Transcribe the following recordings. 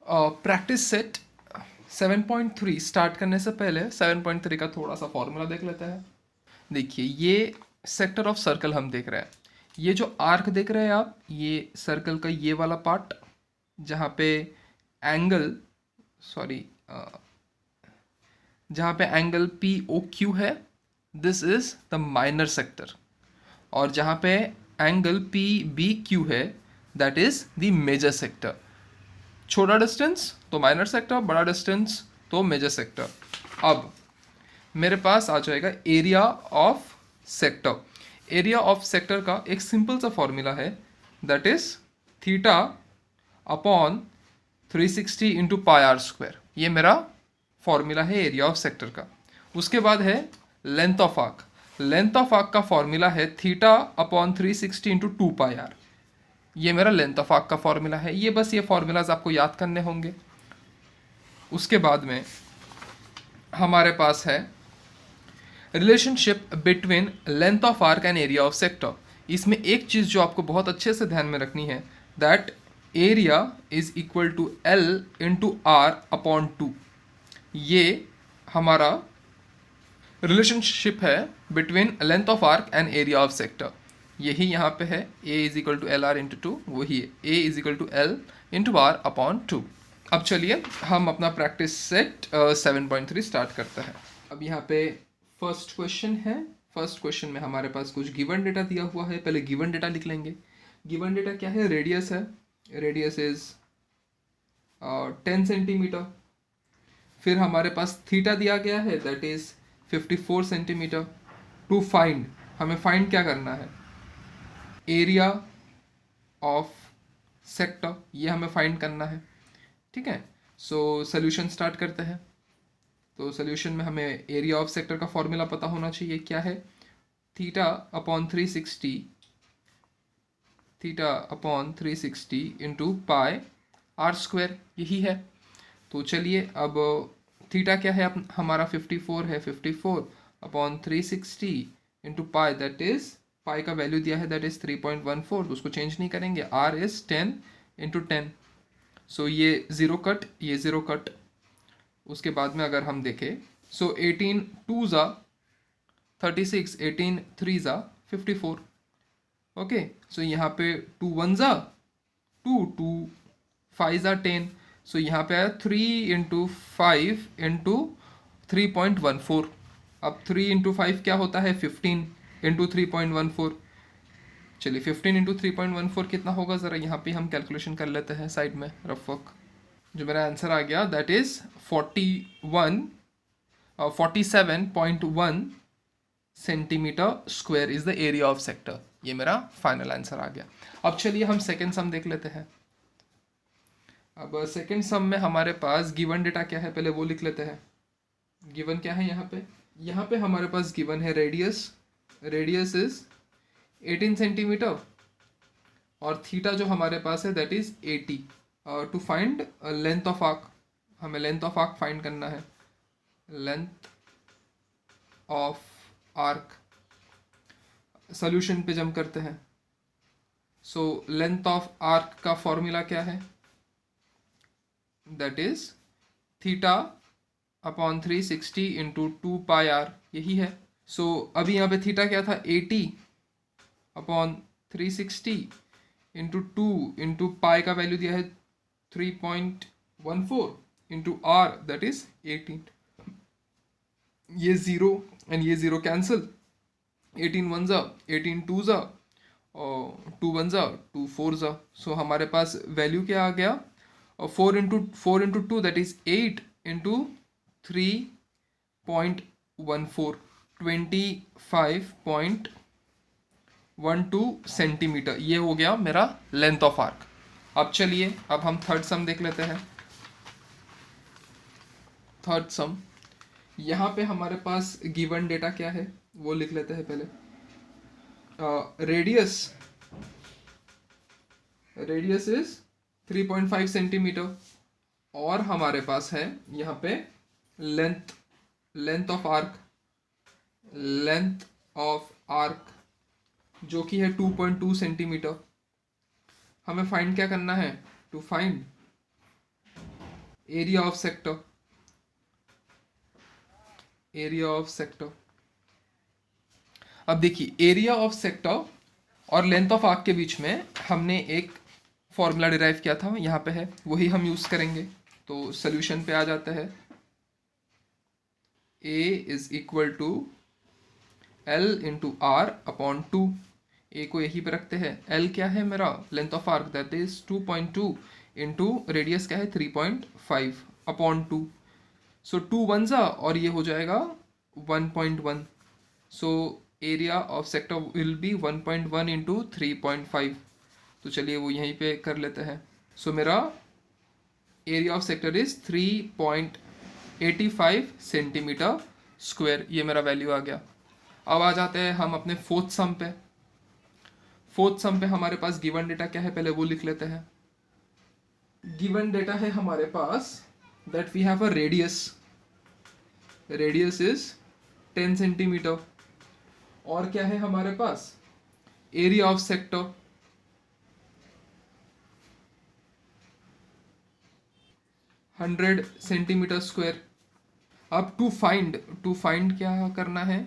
Practice set 7.3 start करने से पहले 7.3 का थोड़ा सा फॉर्मूला देख लेते हैं। देखिए, ये सेक्टर ऑफ सर्कल हम देख रहे हैं। ये जो आर्क देख रहे हैं आप, ये सर्कल का ये वाला पार्ट जहाँ पे एंगल सॉरी जहाँ पे एंगल पी ओ क्यू है, this is the minor sector. और जहाँ पे एंगल पी बी क्यू है, that is the major sector. छोटा डिस्टेंस तो माइनर सेक्टर, बड़ा डिस्टेंस तो मेजर सेक्टर। अब मेरे पास आ जाएगा area of sector. Area of sector का एक सिंपल सा फॉर्मूला है, that is theta upon 360 into pi r square. ये मेरा फॉर्मूला है एरिया ऑफ सेक्टर का। उसके बाद है length of arc. Length of arc का फॉर्मूला है theta upon 360 into 2 pi r. ये मेरा लेंथ ऑफ आर्क का फॉर्मूला है। ये बस ये फॉर्मूलाज आपको याद करने होंगे। उसके बाद में हमारे पास है relationship between length of arc and area of sector. इसमें एक चीज़ जो आपको बहुत अच्छे से ध्यान में रखनी है, that area is equal to L into are upon 2। ये हमारा रिलेशनशिप है between length of arc and area of sector. यही यहाँ पे है, A is equal to L R into 2, वही है A is equal to L into are upon 2। अब चलिए हम अपना प्रैक्टिस सेट 7.3 स्टार्ट करते हैं। अब यहाँ पे फर्स्ट क्वेश्चन है। फर्स्ट क्वेश्चन में हमारे पास कुछ गिवन डेटा दिया हुआ है। पहले गिवन डेटा लिख लेंगे। गिवन डेटा क्या है? रेडियस है। Radius is 10 centimetre. फिर हमारे पास थीटा दिया गया है, that is 54 centimetre. To find, हमें फाइंड क्या करना है? एरिया ऑफ सेक्टर, ये हमें फाइंड करना है। ठीक है, सो सोल्यूशन स्टार्ट करते हैं। तो सोल्यूशन में हमें एरिया ऑफ सेक्टर का फॉर्मूला पता होना चाहिए। क्या है? Theta upon 360 into pi r square, यही है। तो चलिए, अब थीटा क्या है? हमारा 54 है। 54 upon 360 into pi, that is pi का वैल्यू दिया है, दैट इज 3.14। तो उसको चेंज नहीं करेंगे। Are is 10 into 10। सो ये ज़ीरो कट, ये ज़ीरो कट। उसके बाद में अगर हम देखें, सो 18 2 ज़ा 36, 18 3 ज़ा 54। ओके, सो यहाँ पे 2 1 ज़ा 2, 2 5 ज़ा 10। सो यहाँ पे आया 3 इंटू 5 इंटू 3.14। अब 3 इंटू 5 क्या होता है? 15 इंटू 3.14। चलिए, 15 इंटू 3.14 कितना होगा? ज़रा यहाँ पे हम कैलकुलेशन कर लेते हैं साइड में, रफ वर्क। जो मेरा आंसर आ गया, that is 47.1 centimetre square is the area of sector. ये मेरा फाइनल आंसर आ गया। अब चलिए हम सेकेंड सम देख लेते हैं। अब सेकेंड सम में हमारे पास गिवन डेटा क्या है, पहले वो लिख लेते हैं। गिवन क्या है यहाँ पे? यहाँ पे हमारे पास गिवन है रेडियस। रेडियस इज 18 सेंटीमीटर और थीटा जो हमारे पास है, that is 80। To find length of arc, हमें लेंथ ऑफ आर्क फाइंड करना है। लेंथ ऑफ आर्क, सोल्यूशन पे जम करते हैं। सो लेंथ ऑफ आर्क का फॉर्मूला क्या है? That is theta upon 360 into 2 pi r, यही है। सो अभी यहाँ पे थीटा क्या था? 80 अपॉन 360 इंटू 2 इंटू पाई का वैल्यू दिया है 3.14 इंटू आर, दैट इज 18। ये ज़ीरो एंड ये ज़ीरो कैंसिल। 18 1 ज़ा 18 2 ज़ा और 2 1 ज़ा 2 4 ज़ा। सो हमारे पास वैल्यू क्या आ गया? और 4 into 2 that is 8 into 3.14, 25.12 centimetre. ये हो गया मेरा लेंथ ऑफ आर्क। अब चलिए, अब हम थर्ड सम देख लेते हैं। थर्ड सम, यहाँ पे हमारे पास गिवन डेटा क्या है वो लिख लेते हैं पहले। रेडियस इज 3.5 सेंटीमीटर और हमारे पास है यहाँ पे लेंथ ऑफ आर्क जो कि है 2.2 सेंटीमीटर। हमें फाइंड क्या करना है? To find area of sector, area of sector. अब देखिए एरिया ऑफ सेक्टर और लेंथ ऑफ आर्क के बीच में हमने एक फॉर्मूला डिराइव किया था, यहाँ पे है, वही हम यूज़ करेंगे। तो सोल्यूशन पे आ जाता है, A is equal to L into are upon 2। A को यहीं पे रखते हैं। L क्या है मेरा, length of arc, that is 2.2 into radius क्या है 3.5 अपॉन 2। सो 2 वन ज़ा और ये हो जाएगा 1.1। सो area of sector will be 1.1 into 3.5। तो चलिए वो यहीं पे कर लेते हैं। सो मेरा area of sector is 3.85 centimetre square, ये मेरा वैल्यू आ गया। अब आ जाते हैं हम अपने फोर्थ सम पे। फोर्थ सम पे हमारे पास गिवन डेटा क्या है, पहले वो लिख लेते हैं। गिवन डेटा है हमारे पास that we have a radius, radius is 10 centimetre. और क्या है हमारे पास, area of sector 100 centimetre square. अब टू फाइंड क्या करना है,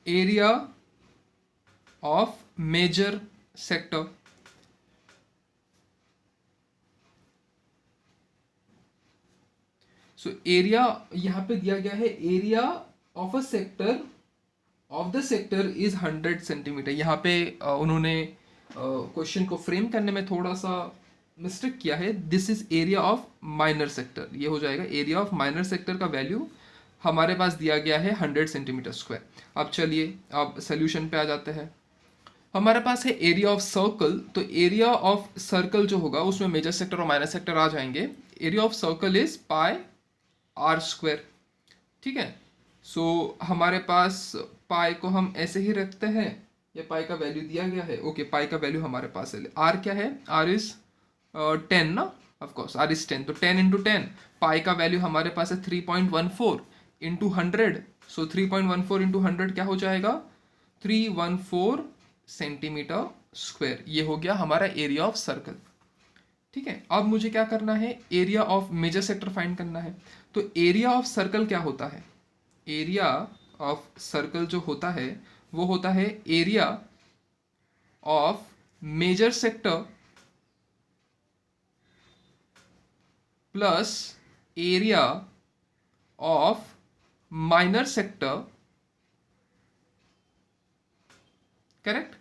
area of major sector. So area यहां पे दिया गया है, area of a sector of the sector is 100 centimetre. यहाँ पे उन्होंने क्वेश्चन को फ्रेम करने में थोड़ा सा मिस्टेक किया है। This is area of minor sector, ये हो जाएगा एरिया ऑफ माइनर सेक्टर का वैल्यू हमारे पास दिया गया है 100 सेंटीमीटर स्क्वायर। अब चलिए अब सोल्यूशन पे आ जाते हैं। हमारे पास है एरिया ऑफ सर्कल, तो एरिया ऑफ सर्कल जो होगा उसमें मेजर सेक्टर और माइनर सेक्टर आ जाएंगे। Area of circle is pi r square, ठीक है। सो हमारे पास पाई को हम ऐसे ही रखते हैं, या पाई का वैल्यू दिया गया है, ओके पाई का वैल्यू हमारे पास है। आर क्या है, आर इज 10 ना, ऑफ कोर्स आर इज 10, तो 10 इंटू 10, पाई का वैल्यू हमारे पास है 3.14 इंटू 100। सो 3.14 इंटू 100 क्या हो जाएगा, 314 सेंटीमीटर स्क्वायर। ये हो गया हमारा एरिया ऑफ सर्कल, ठीक है। अब मुझे क्या करना है, area of major sector find करना है। तो एरिया ऑफ सर्कल क्या होता है, एरिया ऑफ सर्कल जो होता है वो होता है area of major sector plus area of minor sector, correct.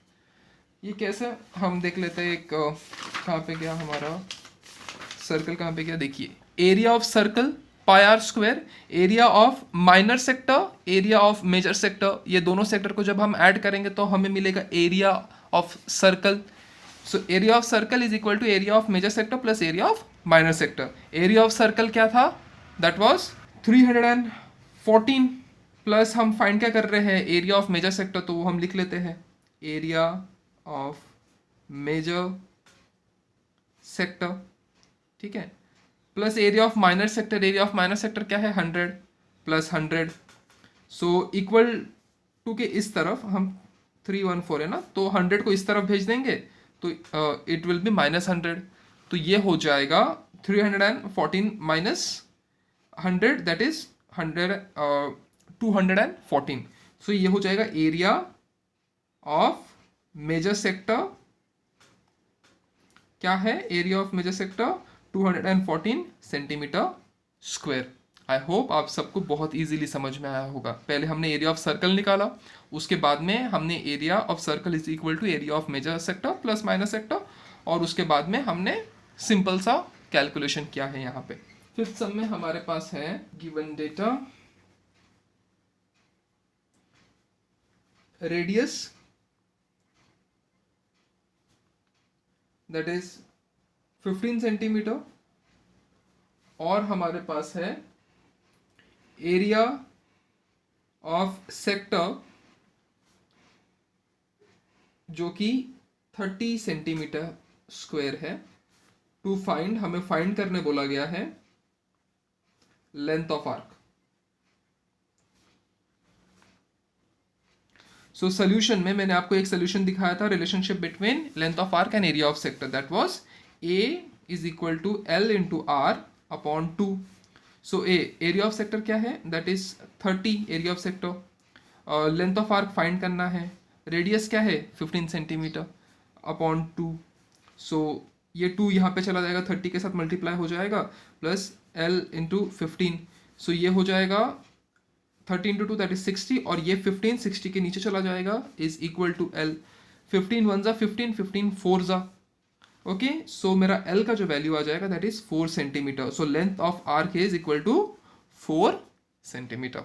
ये कैसे हम देख लेते हैं, एक कहाँ पे गया हमारा सर्कल, कहाँ पे गया, देखिए area of circle pi r square, area of minor sector, area of major sector, ये दोनों सेक्टर को जब हम ऐड करेंगे तो हमें मिलेगा area of circle. So area of circle is equal to area of major sector plus area of minor sector. Area of circle क्या था, दैट वाज 314, प्लस हम फाइंड क्या कर रहे हैं, एरिया ऑफ मेजर सेक्टर, तो वो हम लिख लेते हैं एरिया ऑफ मेजर सेक्टर, ठीक है, plus area of minor sector. Area of minor sector क्या है, 100 प्लस 100, सो इक्वल टू के इस तरफ हम 314 है ना, तो 100 को इस तरफ भेज देंगे तो इट विल बी -100। तो ये हो जाएगा 314 माइनस 100, दैट इज 214। सो ये हो जाएगा एरिया ऑफ मेजर सेक्टर, क्या है, area of major sector 214 centimetre square. I hope आप सबको बहुत इजीली समझ में आया होगा। पहले हमने एरिया ऑफ सर्कल निकाला, उसके बाद में हमने area of circle is equal to area of major sector plus minor sector, और उसके बाद में हमने सिंपल सा कैलकुलेशन किया है यहाँ पे। फिफ्थ सम में हमारे पास है given data, radius that is 15 centimetre, और हमारे पास है एरिया ऑफ सेक्टर जो कि 30 सेंटीमीटर स्क्वायर है। टू फाइंड, हमें फाइंड करने बोला गया है length of arc. So solution में मैंने आपको एक सोल्यूशन दिखाया था, relationship between length of arc and area of sector, that was A is equal to L into are upon 2. So area of sector क्या है, that is 30 area of sector. Length of arc find करना है, radius क्या है 15 centimetre upon 2. सो ये 2 यहाँ पे चला जाएगा, 30 के साथ मल्टीप्लाई हो जाएगा, प्लस L इंटू 15. सो ये हो जाएगा 30 इंटू 2 दैट इज 60, और ये 15 60 के नीचे चला जाएगा, इज इक्वल टू L. 15 1 जा 15, 15 4 जा. ओके, सो मेरा L का जो वैल्यू आ जाएगा that is 4 centimetre. So length of arc is equal to 4 centimetre.